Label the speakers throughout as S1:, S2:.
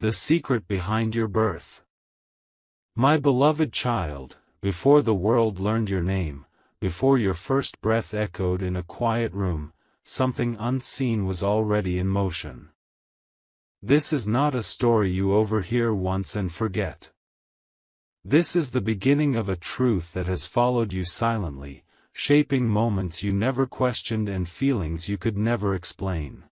S1: The secret behind your birth. My beloved child, before the world learned your name, before your first breath echoed in a quiet room, something unseen was already in motion. This is not a story you overhear once and forget. This is the beginning of a truth that has followed you silently, shaping moments you never questioned and feelings you could never explain.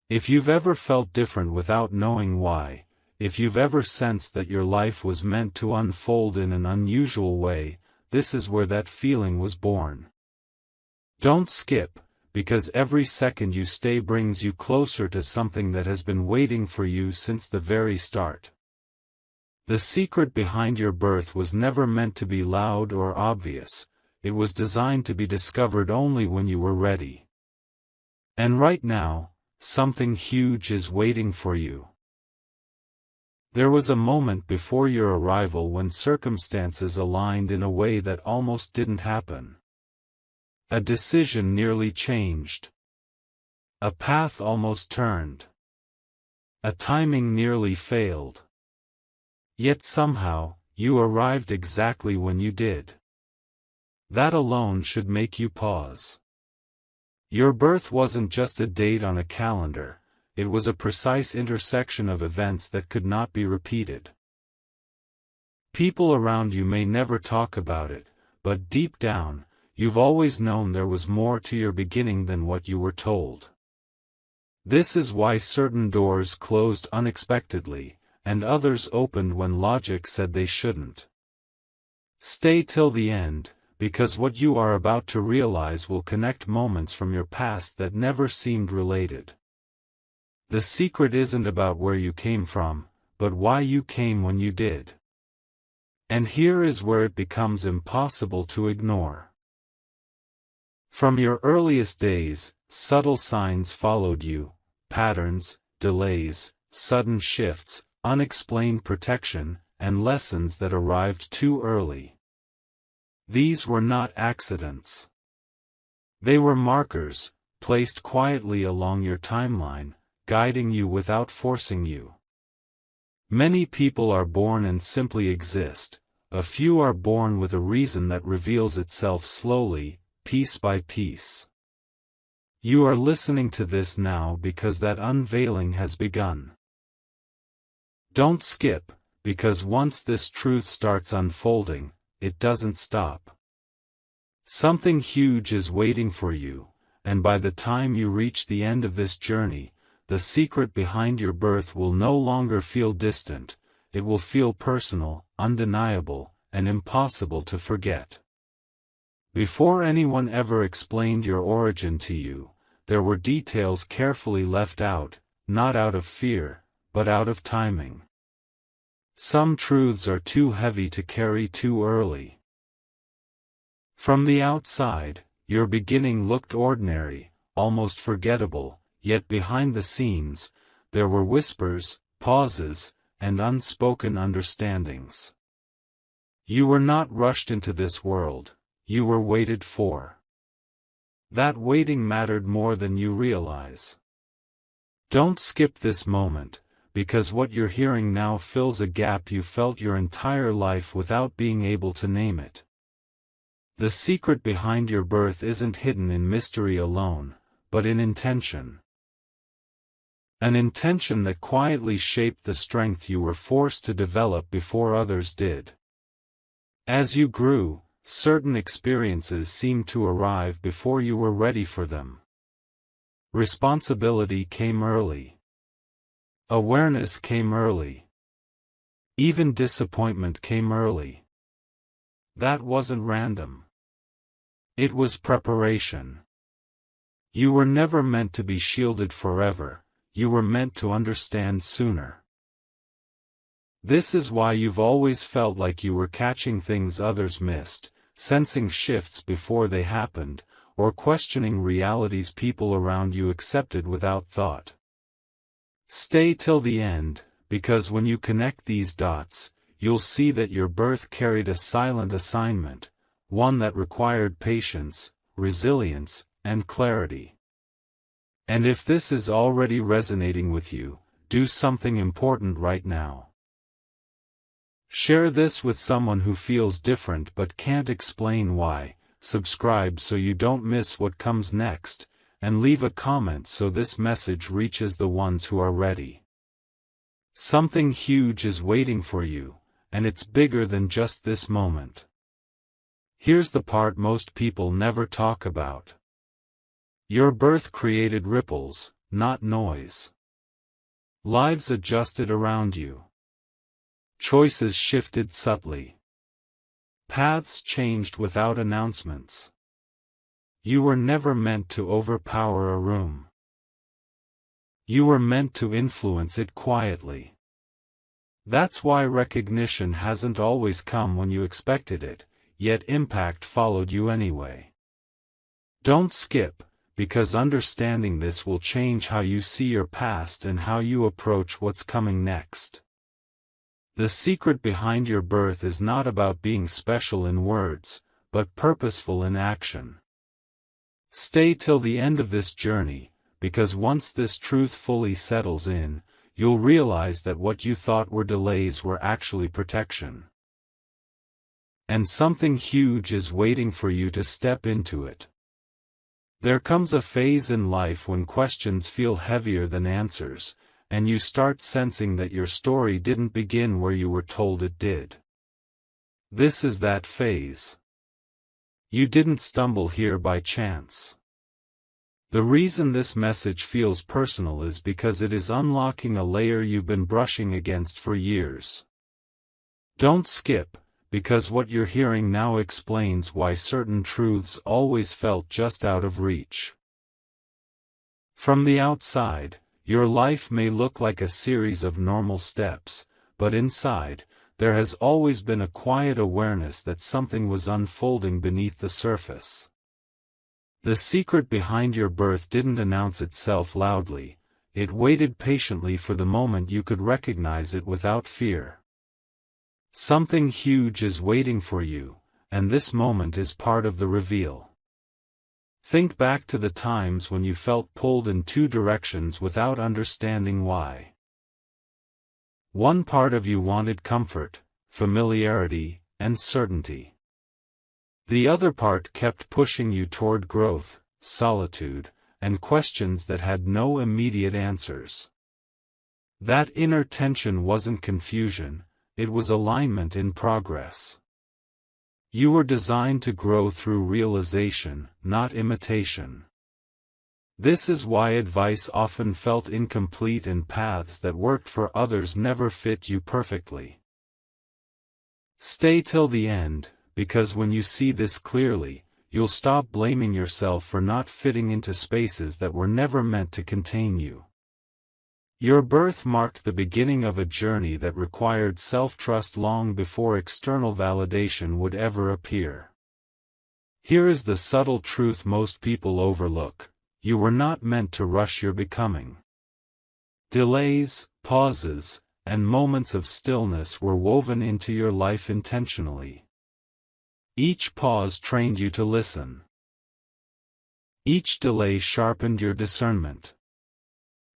S1: If you've ever felt different without knowing why, if you've ever sensed that your life was meant to unfold in an unusual way, this is where that feeling was born. Don't skip, because every second you stay brings you closer to something that has been waiting for you since the very start. The secret behind your birth was never meant to be loud or obvious, it was designed to be discovered only when you were ready. And right now, something huge is waiting for you. There was a moment before your arrival when circumstances aligned in a way that almost didn't happen. A decision nearly changed. A path almost turned. A timing nearly failed. Yet somehow, you arrived exactly when you did. That alone should make you pause. Your birth wasn't just a date on a calendar, it was a precise intersection of events that could not be repeated. People around you may never talk about it, but deep down, you've always known there was more to your beginning than what you were told. This is why certain doors closed unexpectedly, and others opened when logic said they shouldn't. Stay till the end, because what you are about to realize will connect moments from your past that never seemed related. The secret isn't about where you came from, but why you came when you did. And here is where it becomes impossible to ignore. From your earliest days, subtle signs followed you, patterns, delays, sudden shifts, unexplained protection, and lessons that arrived too early. These were not accidents. They were markers, placed quietly along your timeline, guiding you without forcing you. Many people are born and simply exist, a few are born with a reason that reveals itself slowly, piece by piece. You are listening to this now because that unveiling has begun. Don't skip, because once this truth starts unfolding, it doesn't stop. Something huge is waiting for you, and by the time you reach the end of this journey, the secret behind your birth will no longer feel distant, it will feel personal, undeniable, and impossible to forget. Before anyone ever explained your origin to you, there were details carefully left out, not out of fear, but out of timing. Some truths are too heavy to carry too early. From the outside, your beginning looked ordinary, almost forgettable, yet behind the scenes, there were whispers, pauses, and unspoken understandings. You were not rushed into this world, you were waited for. That waiting mattered more than you realize. Don't skip this moment, because what you're hearing now fills a gap you felt your entire life without being able to name it. The secret behind your birth isn't hidden in mystery alone, but in intention. An intention that quietly shaped the strength you were forced to develop before others did. As you grew, certain experiences seemed to arrive before you were ready for them. Responsibility came early. Awareness came early. Even disappointment came early. That wasn't random. It was preparation. You were never meant to be shielded forever, you were meant to understand sooner. This is why you've always felt like you were catching things others missed, sensing shifts before they happened, or questioning realities people around you accepted without thought. Stay till the end, because when you connect these dots, you'll see that your birth carried a silent assignment, one that required patience, resilience, and clarity. And if this is already resonating with you, do something important right now. Share this with someone who feels different but can't explain why, subscribe so you don't miss what comes next, and leave a comment so this message reaches the ones who are ready. Something huge is waiting for you, and it's bigger than just this moment. Here's the part most people never talk about. Your birth created ripples, not noise. Lives adjusted around you. Choices shifted subtly. Paths changed without announcements. You were never meant to overpower a room. You were meant to influence it quietly. That's why recognition hasn't always come when you expected it, yet impact followed you anyway. Don't skip, because understanding this will change how you see your past and how you approach what's coming next. The secret behind your birth is not about being special in words, but purposeful in action. Stay till the end of this journey, because once this truth fully settles in, you'll realize that what you thought were delays were actually protection. And something huge is waiting for you to step into it. There comes a phase in life when questions feel heavier than answers, and you start sensing that your story didn't begin where you were told it did. This is that phase. You didn't stumble here by chance. The reason this message feels personal is because it is unlocking a layer you've been brushing against for years. Don't skip, because what you're hearing now explains why certain truths always felt just out of reach. From the outside, your life may look like a series of normal steps, but inside, there has always been a quiet awareness that something was unfolding beneath the surface. The secret behind your birth didn't announce itself loudly, it waited patiently for the moment you could recognize it without fear. Something huge is waiting for you, and this moment is part of the reveal. Think back to the times when you felt pulled in two directions without understanding why. One part of you wanted comfort, familiarity, and certainty. The other part kept pushing you toward growth, solitude, and questions that had no immediate answers. That inner tension wasn't confusion, it was alignment in progress. You were designed to grow through realization, not imitation. This is why advice often felt incomplete and paths that worked for others never fit you perfectly. Stay till the end, because when you see this clearly, you'll stop blaming yourself for not fitting into spaces that were never meant to contain you. Your birth marked the beginning of a journey that required self-trust long before external validation would ever appear. Here is the subtle truth most people overlook: you were not meant to rush your becoming. Delays, pauses, and moments of stillness were woven into your life intentionally. Each pause trained you to listen. Each delay sharpened your discernment.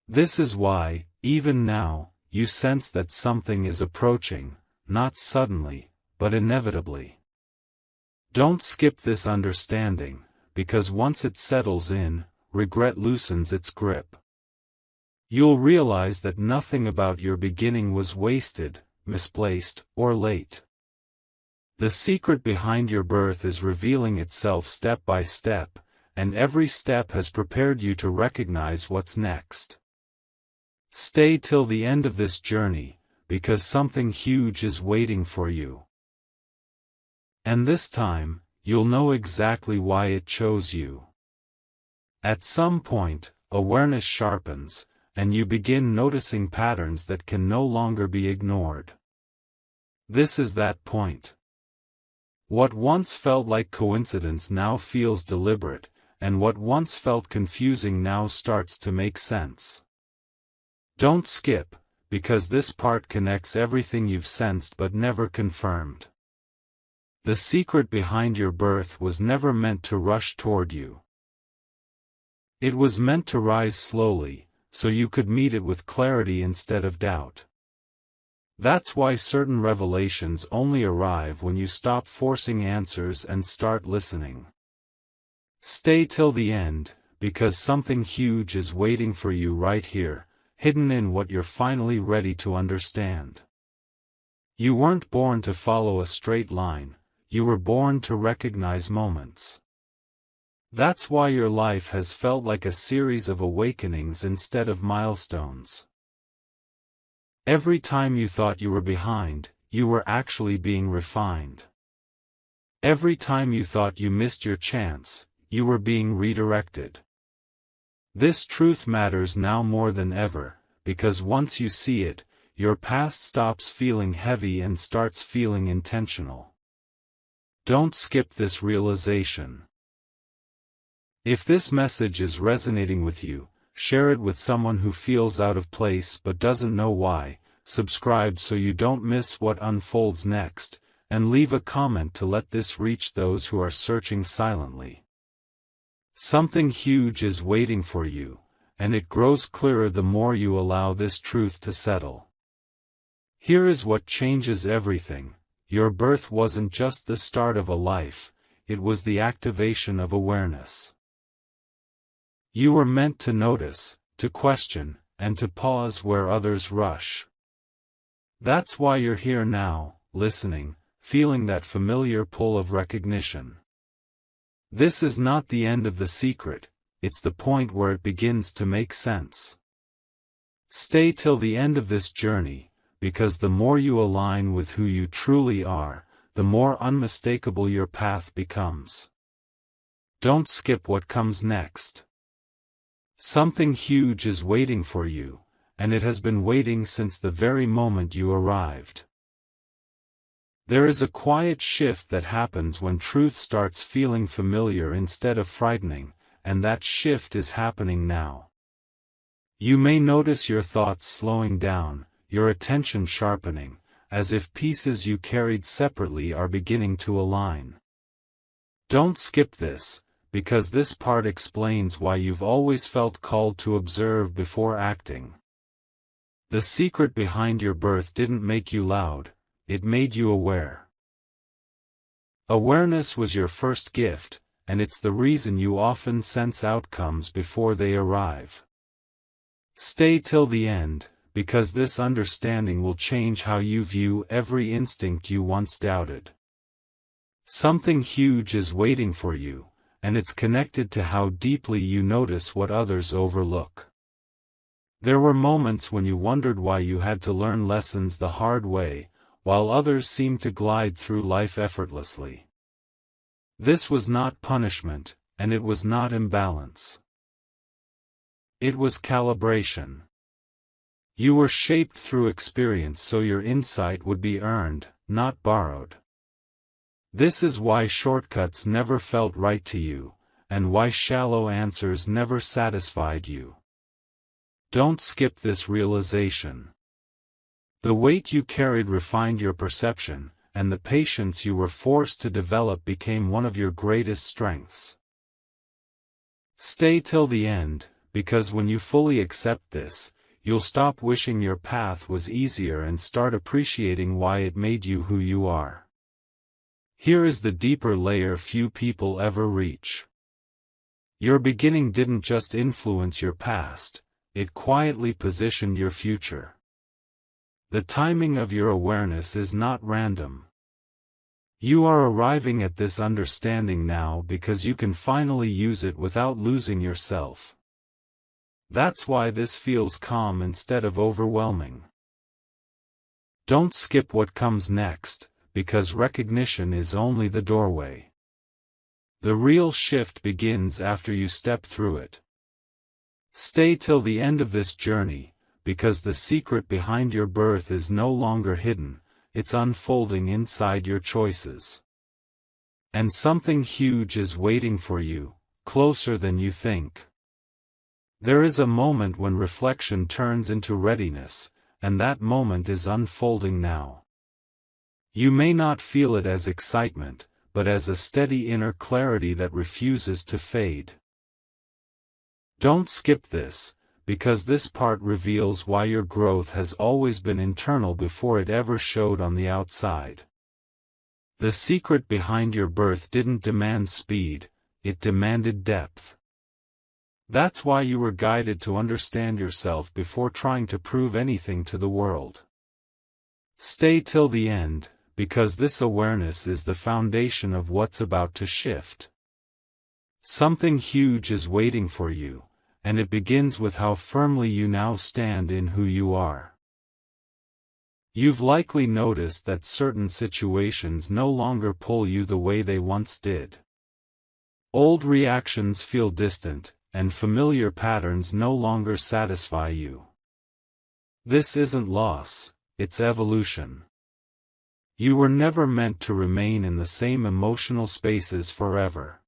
S1: This is why, even now, you sense that something is approaching, not suddenly, but inevitably. Don't skip this understanding, because once it settles in, regret loosens its grip. You'll realize that nothing about your beginning was wasted, misplaced, or late. The secret behind your birth is revealing itself step by step, and every step has prepared you to recognize what's next. Stay till the end of this journey, because something huge is waiting for you. And this time, you'll know exactly why it chose you. At some point, awareness sharpens, and you begin noticing patterns that can no longer be ignored. This is that point. What once felt like coincidence now feels deliberate, and what once felt confusing now starts to make sense. Don't skip, because this part connects everything you've sensed but never confirmed. The secret behind your birth was never meant to rush toward you. It was meant to rise slowly, so you could meet it with clarity instead of doubt. That's why certain revelations only arrive when you stop forcing answers and start listening. Stay till the end, because something huge is waiting for you right here, hidden in what you're finally ready to understand. You weren't born to follow a straight line, you were born to recognize moments. That's why your life has felt like a series of awakenings instead of milestones. Every time you thought you were behind, you were actually being refined. Every time you thought you missed your chance, you were being redirected. This truth matters now more than ever, because once you see it, your past stops feeling heavy and starts feeling intentional. Don't skip this realization. If this message is resonating with you, share it with someone who feels out of place but doesn't know why, subscribe so you don't miss what unfolds next, and leave a comment to let this reach those who are searching silently. Something huge is waiting for you, and it grows clearer the more you allow this truth to settle. Here is what changes everything. Your birth wasn't just the start of a life, it was the activation of awareness. You were meant to notice, to question, and to pause where others rush. That's why you're here now, listening, feeling that familiar pull of recognition. This is not the end of the secret, it's the point where it begins to make sense. Stay till the end of this journey, because the more you align with who you truly are, the more unmistakable your path becomes. Don't skip what comes next. Something huge is waiting for you, and it has been waiting since the very moment you arrived. There is a quiet shift that happens when truth starts feeling familiar instead of frightening, and that shift is happening now. You may notice your thoughts slowing down, your attention sharpening, as if pieces you carried separately are beginning to align. Don't skip this, because this part explains why you've always felt called to observe before acting. The secret behind your birth didn't make you loud, it made you aware. Awareness was your first gift, and it's the reason you often sense outcomes before they arrive. Stay till the end, because this understanding will change how you view every instinct you once doubted. Something huge is waiting for you, and it's connected to how deeply you notice what others overlook. There were moments when you wondered why you had to learn lessons the hard way, while others seemed to glide through life effortlessly. This was not punishment, and it was not imbalance. It was calibration. You were shaped through experience so your insight would be earned, not borrowed. This is why shortcuts never felt right to you, and why shallow answers never satisfied you. Don't skip this realization. The weight you carried refined your perception, and the patience you were forced to develop became one of your greatest strengths. Stay till the end, because when you fully accept this, you'll stop wishing your path was easier and start appreciating why it made you who you are. Here is the deeper layer few people ever reach. Your beginning didn't just influence your past, it quietly positioned your future. The timing of your awareness is not random. You are arriving at this understanding now because you can finally use it without losing yourself. That's why this feels calm instead of overwhelming. Don't skip what comes next, because recognition is only the doorway. The real shift begins after you step through it. Stay till the end of this journey, because the secret behind your birth is no longer hidden, it's unfolding inside your choices. And something huge is waiting for you, closer than you think. There is a moment when reflection turns into readiness, and that moment is unfolding now. You may not feel it as excitement, but as a steady inner clarity that refuses to fade. Don't skip this, because this part reveals why your growth has always been internal before it ever showed on the outside. The secret behind your birth didn't demand speed, it demanded depth. That's why you were guided to understand yourself before trying to prove anything to the world. Stay till the end, because this awareness is the foundation of what's about to shift. Something huge is waiting for you, and it begins with how firmly you now stand in who you are. You've likely noticed that certain situations no longer pull you the way they once did. Old reactions feel distant, and familiar patterns no longer satisfy you. This isn't loss, it's evolution. You were never meant to remain in the same emotional spaces forever.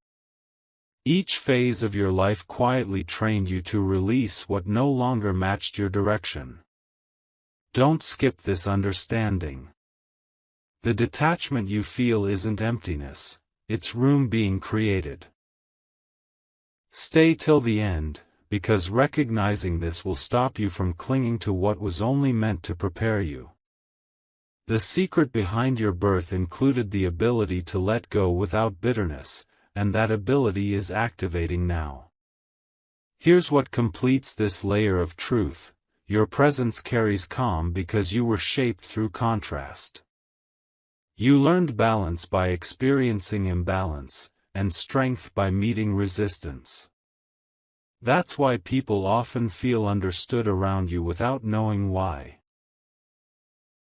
S1: Each phase of your life quietly trained you to release what no longer matched your direction. Don't skip this understanding. The detachment you feel isn't emptiness, it's room being created. Stay till the end, because recognizing this will stop you from clinging to what was only meant to prepare you. The secret behind your birth included the ability to let go without bitterness, and that ability is activating now. Here's what completes this layer of truth: your presence carries calm because you were shaped through contrast. You learned balance by experiencing imbalance, and strength by meeting resistance. That's why people often feel understood around you without knowing why.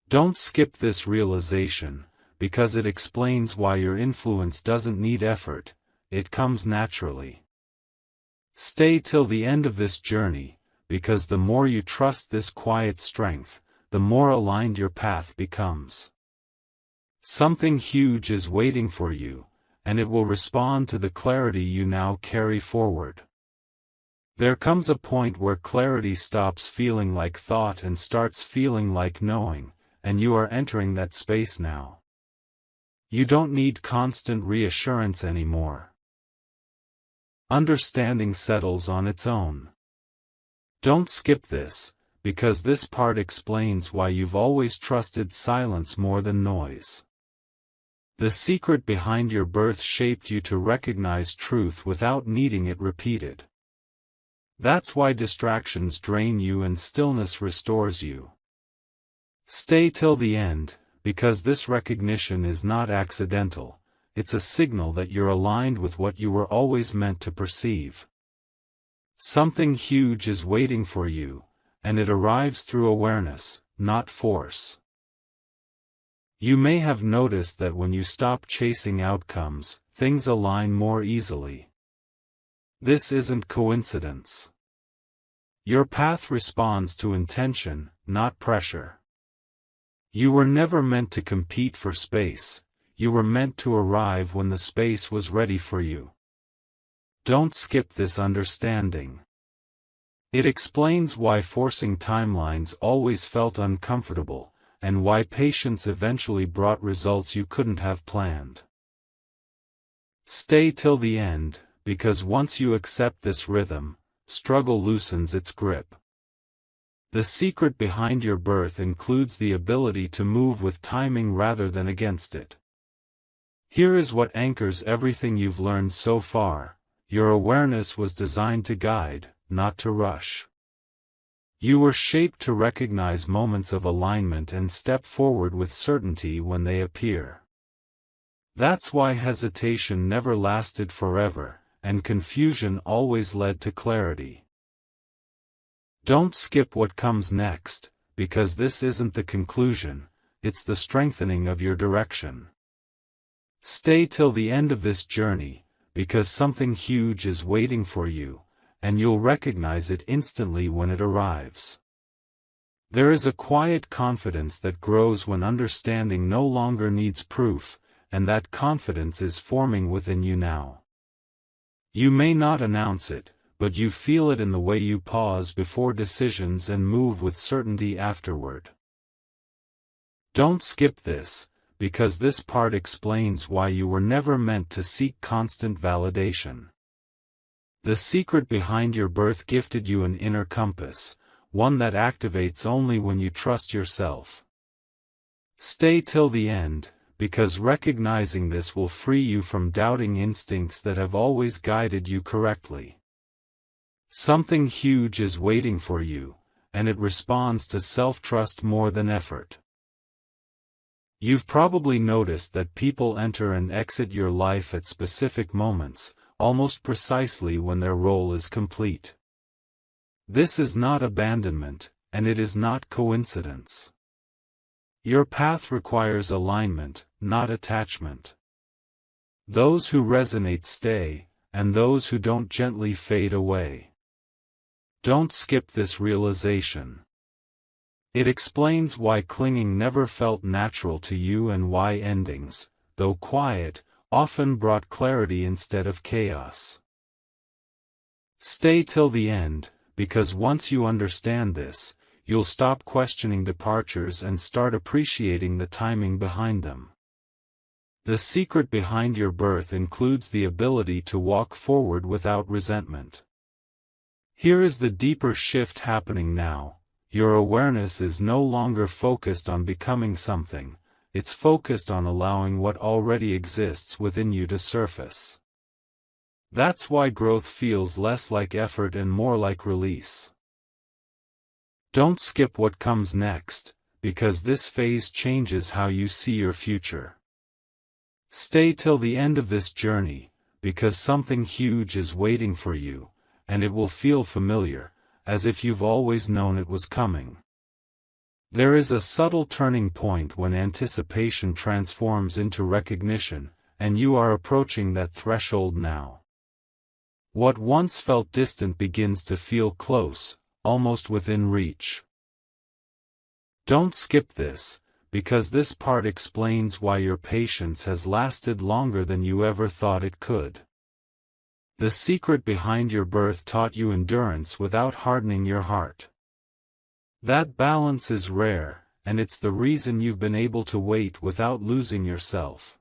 S1: Don't skip this realization, because it explains why your influence doesn't need effort, it comes naturally. Stay till the end of this journey, because the more you trust this quiet strength, the more aligned your path becomes. Something huge is waiting for you, and it will respond to the clarity you now carry forward. There comes a point where clarity stops feeling like thought and starts feeling like knowing, and you are entering that space now. You don't need constant reassurance anymore. Understanding settles on its own. Don't skip this, because this part explains why you've always trusted silence more than noise. The secret behind your birth shaped you to recognize truth without needing it repeated. That's why distractions drain you and stillness restores you. Stay till the end, because this recognition is not accidental, it's a signal that you're aligned with what you were always meant to perceive. Something huge is waiting for you, and it arrives through awareness, not force. You may have noticed that when you stop chasing outcomes, things align more easily. This isn't coincidence. Your path responds to intention, not pressure. You were never meant to compete for space, you were meant to arrive when the space was ready for you. Don't skip this understanding. It explains why forcing timelines always felt uncomfortable, and why patience eventually brought results you couldn't have planned. Stay till the end, because once you accept this rhythm, struggle loosens its grip. The secret behind your birth includes the ability to move with timing rather than against it. Here is what anchors everything you've learned so far: your awareness was designed to guide, not to rush. You were shaped to recognize moments of alignment and step forward with certainty when they appear. That's why hesitation never lasted forever, and confusion always led to clarity. Don't skip what comes next, because this isn't the conclusion, it's the strengthening of your direction. Stay till the end of this journey, because something huge is waiting for you, and you'll recognize it instantly when it arrives. There is a quiet confidence that grows when understanding no longer needs proof, and that confidence is forming within you now. You may not announce it, but you feel it in the way you pause before decisions and move with certainty afterward. Don't skip this, because this part explains why you were never meant to seek constant validation. The secret behind your birth gifted you an inner compass, one that activates only when you trust yourself. Stay till the end, because recognizing this will free you from doubting instincts that have always guided you correctly. Something huge is waiting for you, and it responds to self-trust more than effort. You've probably noticed that people enter and exit your life at specific moments, almost precisely when their role is complete. This is not abandonment, and it is not coincidence. Your path requires alignment, not attachment. Those who resonate stay, and those who don't gently fade away. Don't skip this realization. It explains why clinging never felt natural to you and why endings, though quiet, often brought clarity instead of chaos. Stay till the end, because once you understand this, you'll stop questioning departures and start appreciating the timing behind them. The secret behind your birth includes the ability to walk forward without resentment. Here is the deeper shift happening now. Your awareness is no longer focused on becoming something, it's focused on allowing what already exists within you to surface. That's why growth feels less like effort and more like release. Don't skip what comes next, because this phase changes how you see your future. Stay till the end of this journey, because something huge is waiting for you, and it will feel familiar, as if you've always known it was coming. There is a subtle turning point when anticipation transforms into recognition, and you are approaching that threshold now. What once felt distant begins to feel close, almost within reach. Don't skip this, because this part explains why your patience has lasted longer than you ever thought it could. The secret behind your birth taught you endurance without hardening your heart. That balance is rare, and it's the reason you've been able to wait without losing yourself.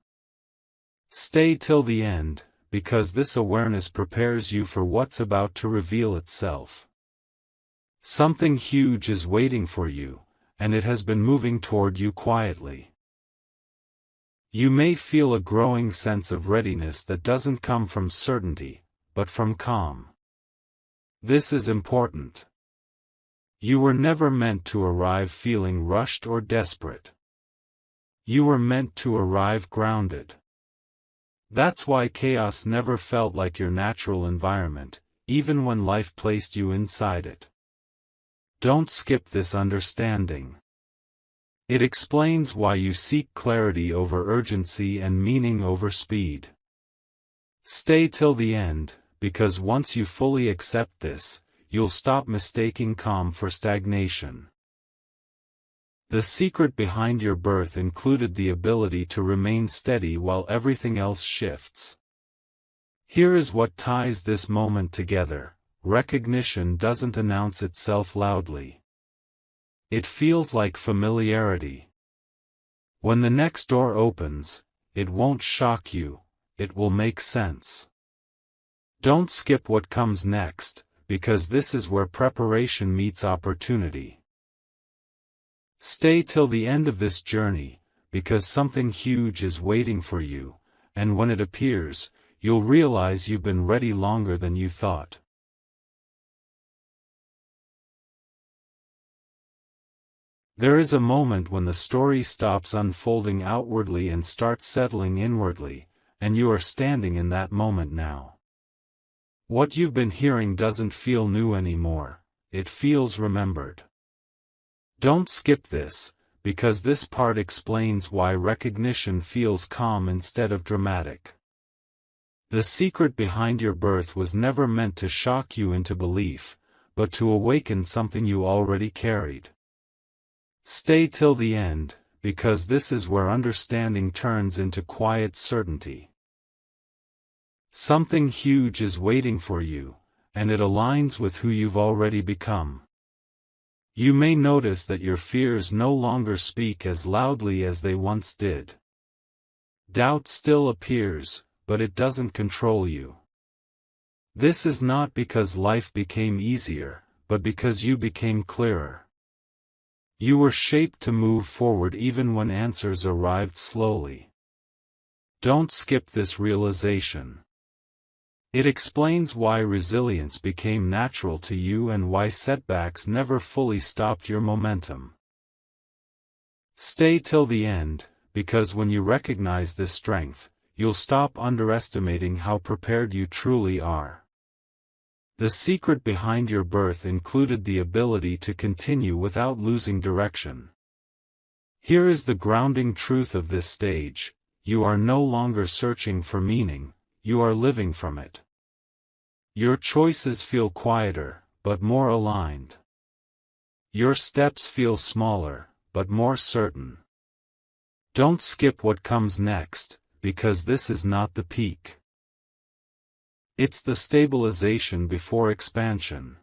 S1: Stay till the end, because this awareness prepares you for what's about to reveal itself. Something huge is waiting for you, and it has been moving toward you quietly. You may feel a growing sense of readiness that doesn't come from certainty, but from calm. This is important. You were never meant to arrive feeling rushed or desperate. You were meant to arrive grounded. That's why chaos never felt like your natural environment, even when life placed you inside it. Don't skip this understanding. It explains why you seek clarity over urgency and meaning over speed. Stay till the end, because once you fully accept this, you'll stop mistaking calm for stagnation. The secret behind your birth included the ability to remain steady while everything else shifts. Here is what ties this moment together: recognition doesn't announce itself loudly. It feels like familiarity. When the next door opens, it won't shock you, it will make sense. Don't skip what comes next, because this is where preparation meets opportunity. Stay till the end of this journey, because something huge is waiting for you, and when it appears, you'll realize you've been ready longer than you thought. There is a moment when the story stops unfolding outwardly and starts settling inwardly, and you are standing in that moment now. What you've been hearing doesn't feel new anymore, it feels remembered. Don't skip this, because this part explains why recognition feels calm instead of dramatic. The secret behind your birth was never meant to shock you into belief, but to awaken something you already carried. Stay till the end, because this is where understanding turns into quiet certainty. Something huge is waiting for you, and it aligns with who you've already become. You may notice that your fears no longer speak as loudly as they once did. Doubt still appears, but it doesn't control you. This is not because life became easier, but because you became clearer. You were shaped to move forward even when answers arrived slowly. Don't skip this realization. It explains why resilience became natural to you and why setbacks never fully stopped your momentum. Stay till the end, because when you recognize this strength, you'll stop underestimating how prepared you truly are. The secret behind your birth included the ability to continue without losing direction. Here is the grounding truth of this stage: you are no longer searching for meaning, you are living from it. Your choices feel quieter, but more aligned. Your steps feel smaller, but more certain. Don't skip what comes next, because this is not the peak. It's the stabilization before expansion.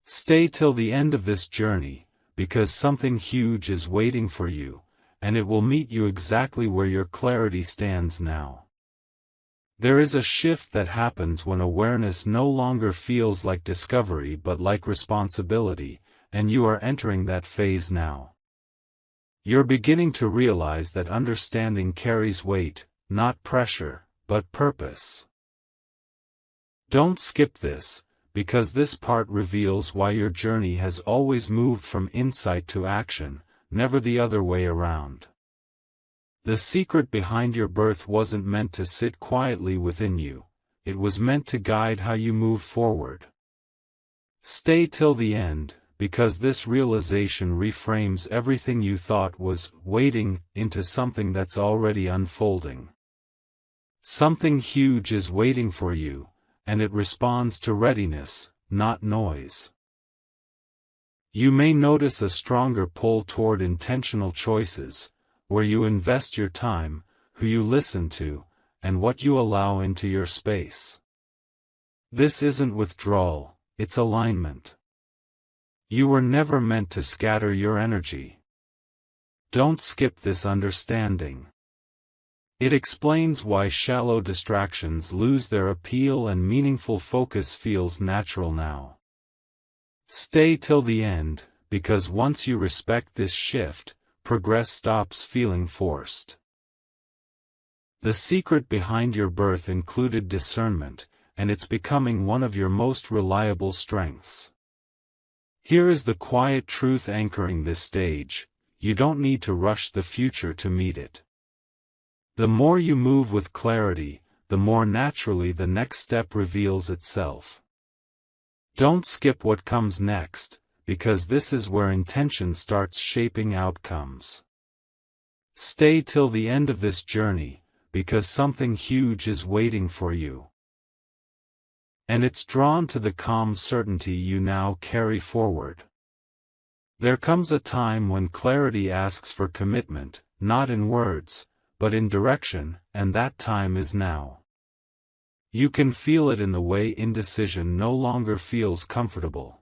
S1: Stay till the end of this journey, because something huge is waiting for you, and it will meet you exactly where your clarity stands now. There is a shift that happens when awareness no longer feels like discovery but like responsibility, and you are entering that phase now. You're beginning to realize that understanding carries weight, not pressure, but purpose. Don't skip this, because this part reveals why your journey has always moved from insight to action, never the other way around. The secret behind your birth wasn't meant to sit quietly within you, it was meant to guide how you move forward. Stay till the end, because this realization reframes everything you thought was waiting into something that's already unfolding. Something huge is waiting for you, and it responds to readiness, not noise. You may notice a stronger pull toward intentional choices, where you invest your time, who you listen to, and what you allow into your space. This isn't withdrawal, it's alignment. You were never meant to scatter your energy. Don't skip this understanding. It explains why shallow distractions lose their appeal and meaningful focus feels natural now. Stay till the end, because once you respect this shift, progress stops feeling forced. The secret behind your birth included discernment, and it's becoming one of your most reliable strengths. Here is the quiet truth anchoring this stage: you don't need to rush the future to meet it. The more you move with clarity, the more naturally the next step reveals itself. Don't skip what comes next, because this is where intention starts shaping outcomes. Stay till the end of this journey, because something huge is waiting for you. And it's drawn to the calm certainty you now carry forward. There comes a time when clarity asks for commitment, not in words, but in direction, and that time is now. You can feel it in the way indecision no longer feels comfortable.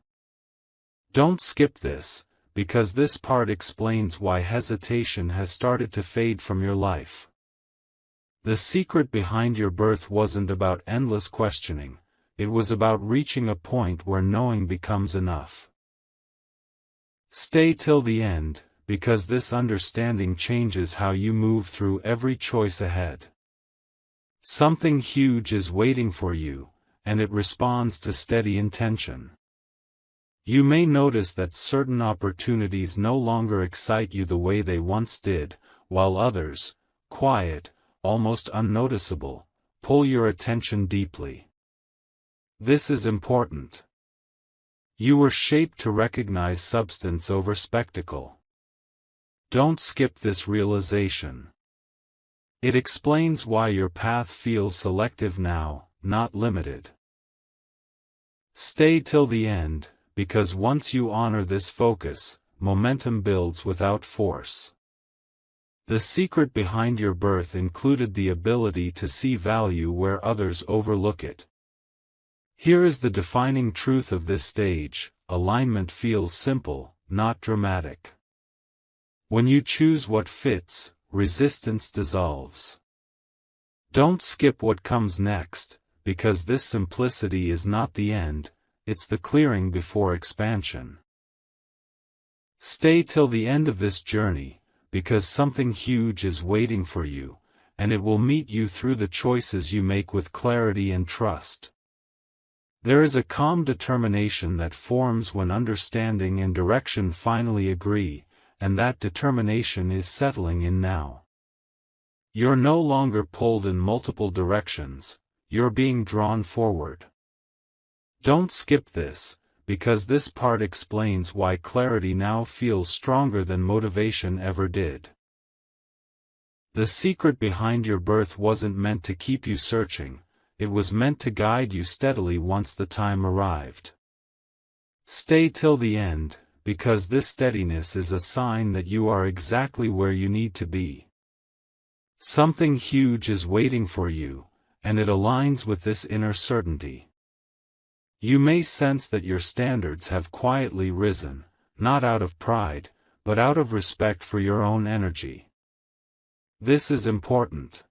S1: Don't skip this, because this part explains why hesitation has started to fade from your life. The secret behind your birth wasn't about endless questioning, it was about reaching a point where knowing becomes enough. Stay till the end, because this understanding changes how you move through every choice ahead. Something huge is waiting for you, and it responds to steady intention. You may notice that certain opportunities no longer excite you the way they once did, while others, quiet, almost unnoticeable, pull your attention deeply. This is important. You were shaped to recognize substance over spectacle. Don't skip this realization. It explains why your path feels selective now, not limited. Stay till the end, because once you honor this focus, momentum builds without force. The secret behind your birth included the ability to see value where others overlook it. Here is the defining truth of this stage: alignment feels simple, not dramatic. When you choose what fits, resistance dissolves. Don't skip what comes next, because this simplicity is not the end, it's the clearing before expansion. Stay till the end of this journey, because something huge is waiting for you, and it will meet you through the choices you make with clarity and trust. There is a calm determination that forms when understanding and direction finally agree, and that determination is settling in now. You're no longer pulled in multiple directions, you're being drawn forward. Don't skip this, because this part explains why clarity now feels stronger than motivation ever did. The secret behind your birth wasn't meant to keep you searching, it was meant to guide you steadily once the time arrived. Stay till the end, because this steadiness is a sign that you are exactly where you need to be. Something huge is waiting for you, and it aligns with this inner certainty. You may sense that your standards have quietly risen, not out of pride, but out of respect for your own energy. This is important.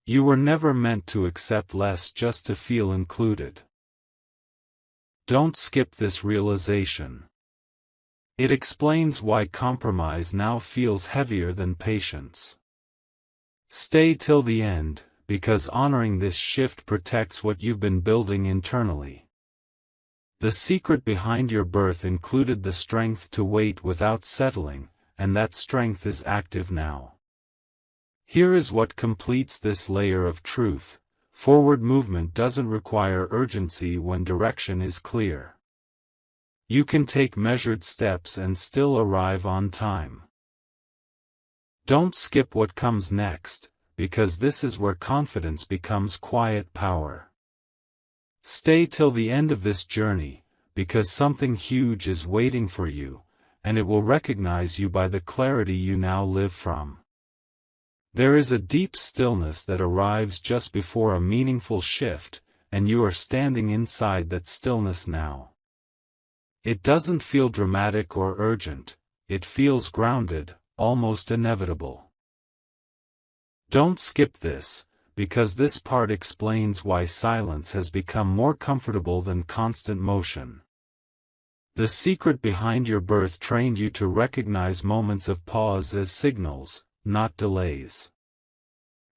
S1: You were never meant to accept less just to feel included. Don't skip this realization. It explains why compromise now feels heavier than patience. Stay till the end, because honoring this shift protects what you've been building internally. The secret behind your birth included the strength to wait without settling, and that strength is active now. Here is what completes this layer of truth: forward movement doesn't require urgency when direction is clear. You can take measured steps and still arrive on time. Don't skip what comes next, because this is where confidence becomes quiet power. Stay till the end of this journey, because something huge is waiting for you, and it will recognize you by the clarity you now live from. There is a deep stillness that arrives just before a meaningful shift, and you are standing inside that stillness now. It doesn't feel dramatic or urgent, it feels grounded, almost inevitable. Don't skip this, because this part explains why silence has become more comfortable than constant motion. The secret behind your birth trained you to recognize moments of pause as signals, not delays.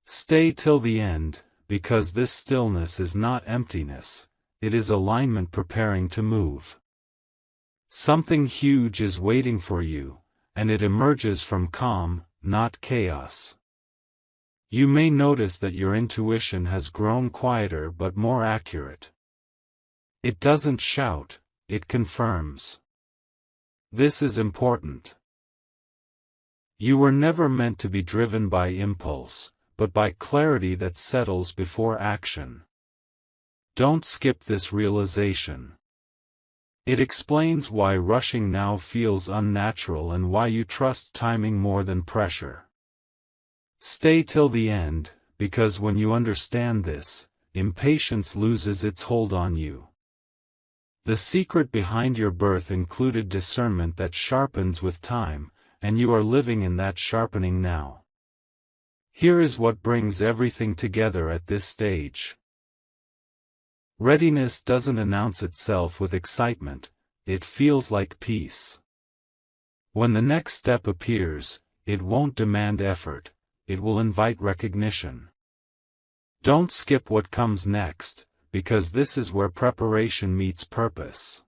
S1: Stay till the end, because this stillness is not emptiness, it is alignment preparing to move. Something huge is waiting for you, and it emerges from calm, not chaos. You may notice that your intuition has grown quieter but more accurate. It doesn't shout, it confirms. This is important. You were never meant to be driven by impulse, but by clarity that settles before action. Don't skip this realization. It explains why rushing now feels unnatural and why you trust timing more than pressure. Stay till the end, because when you understand this, impatience loses its hold on you. The secret behind your birth included discernment that sharpens with time, and you are living in that sharpening now. Here is what brings everything together at this stage. Readiness doesn't announce itself with excitement, it feels like peace. When the next step appears, it won't demand effort, it will invite recognition. Don't skip what comes next, because this is where preparation meets purpose.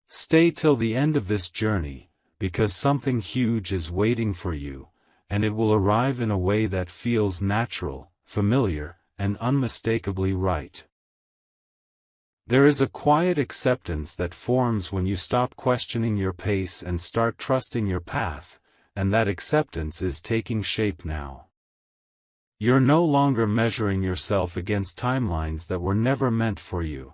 S1: Stay till the end of this journey, because something huge is waiting for you, and it will arrive in a way that feels natural, familiar, and unmistakably right. There is a quiet acceptance that forms when you stop questioning your pace and start trusting your path, and that acceptance is taking shape now. You're no longer measuring yourself against timelines that were never meant for you.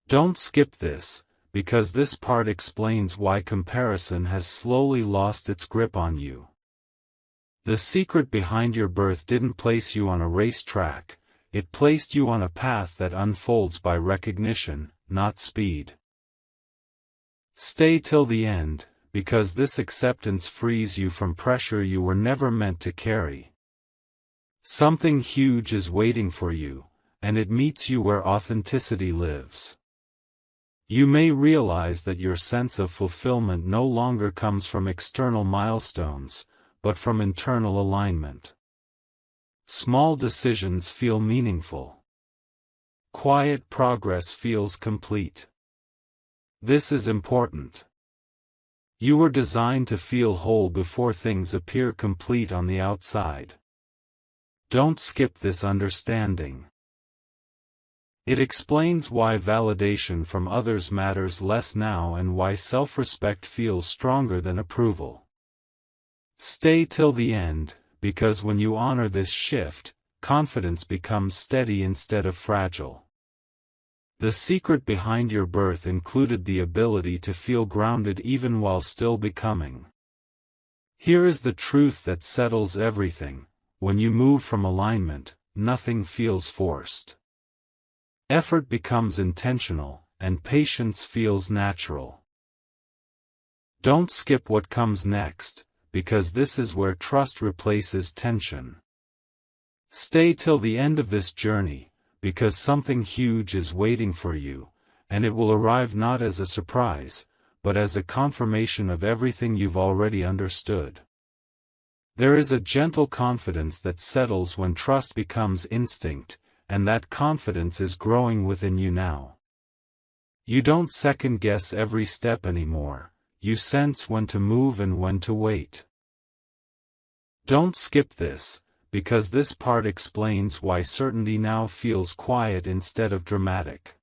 S1: Don't skip this, because this part explains why comparison has slowly lost its grip on you. The secret behind your birth didn't place you on a racetrack, it placed you on a path that unfolds by recognition, not speed. Stay till the end, because this acceptance frees you from pressure you were never meant to carry. Something huge is waiting for you, and it meets you where authenticity lives. You may realize that your sense of fulfillment no longer comes from external milestones, but from internal alignment. Small decisions feel meaningful. Quiet progress feels complete. This is important. You were designed to feel whole before things appear complete on the outside. Don't skip this understanding. It explains why validation from others matters less now and why self-respect feels stronger than approval. Stay till the end, because when you honor this shift, confidence becomes steady instead of fragile. The secret behind your birth included the ability to feel grounded even while still becoming. Here is the truth that settles everything: when you move from alignment, nothing feels forced. Effort becomes intentional, and patience feels natural. Don't skip what comes next, because this is where trust replaces tension. Stay till the end of this journey, because something huge is waiting for you, and it will arrive not as a surprise, but as a confirmation of everything you've already understood. There is a gentle confidence that settles when trust becomes instinct, and that confidence is growing within you now. You don't second-guess every step anymore, you sense when to move and when to wait. Don't skip this, because this part explains why certainty now feels quiet instead of dramatic.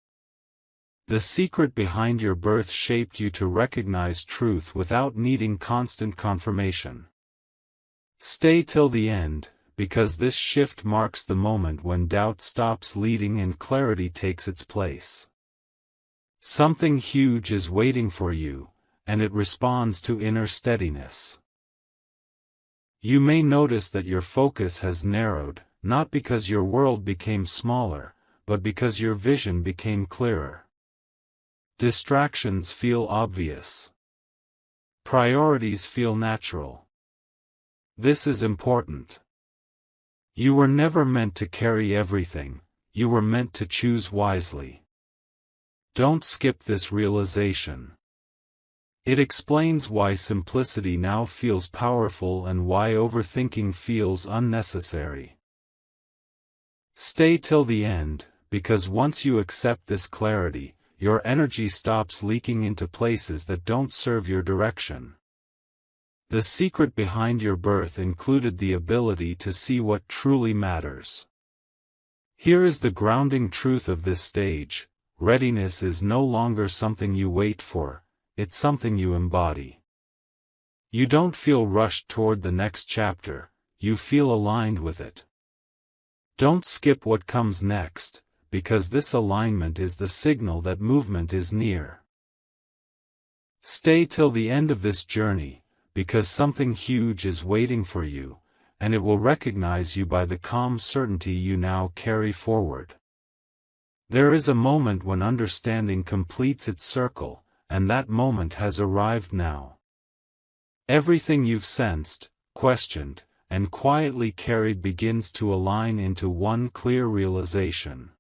S1: The secret behind your birth shaped you to recognize truth without needing constant confirmation. Stay till the end, because this shift marks the moment when doubt stops leading and clarity takes its place. Something huge is waiting for you, and it responds to inner steadiness. You may notice that your focus has narrowed, not because your world became smaller, but because your vision became clearer. Distractions feel obvious. Priorities feel natural. This is important. You were never meant to carry everything, you were meant to choose wisely. Don't skip this realization. It explains why simplicity now feels powerful and why overthinking feels unnecessary. Stay till the end, because once you accept this clarity, your energy stops leaking into places that don't serve your direction. The secret behind your birth included the ability to see what truly matters. Here is the grounding truth of this stage: readiness is no longer something you wait for, it's something you embody. You don't feel rushed toward the next chapter, you feel aligned with it. Don't skip what comes next, because this alignment is the signal that movement is near. Stay till the end of this journey, because something huge is waiting for you, and it will recognize you by the calm certainty you now carry forward. There is a moment when understanding completes its circle, and that moment has arrived now. Everything you've sensed, questioned, and quietly carried begins to align into one clear realization.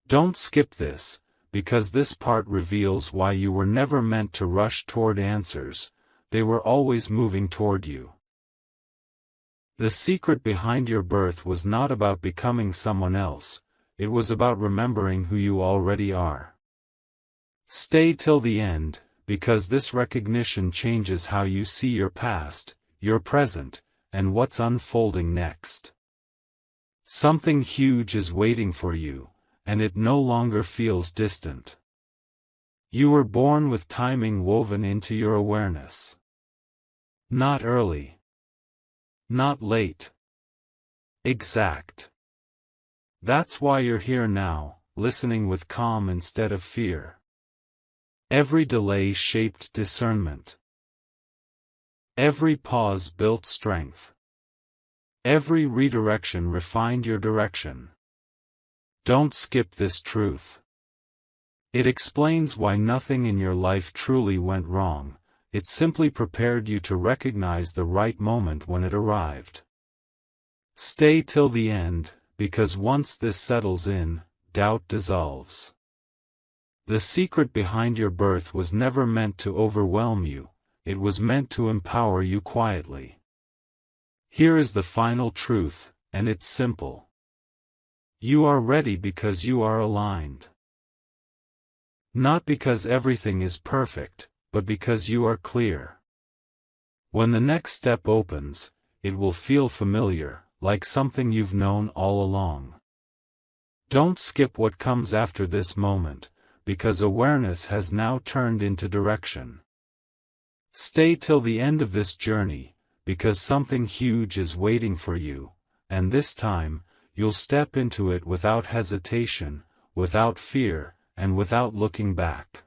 S1: Don't skip this, because this part reveals why you were never meant to rush toward answers, they were always moving toward you. The secret behind your birth was not about becoming someone else, it was about remembering who you already are. Stay till the end, because this recognition changes how you see your past, your present, and what's unfolding next. Something huge is waiting for you, and it no longer feels distant. You were born with timing woven into your awareness. Not early. Not late. Exact. That's why you're here now, listening with calm instead of fear. Every delay shaped discernment. Every pause built strength. Every redirection refined your direction. Don't skip this truth. It explains why nothing in your life truly went wrong, it simply prepared you to recognize the right moment when it arrived. Stay till the end, because once this settles in, doubt dissolves. The secret behind your birth was never meant to overwhelm you, it was meant to empower you quietly. Here is the final truth, and it's simple. You are ready because you are aligned. Not because everything is perfect, but because you are clear. When the next step opens, it will feel familiar, like something you've known all along. Don't skip what comes after this moment, because awareness has now turned into direction. Stay till the end of this journey, because something huge is waiting for you, and this time, you'll step into it without hesitation, without fear, and without looking back.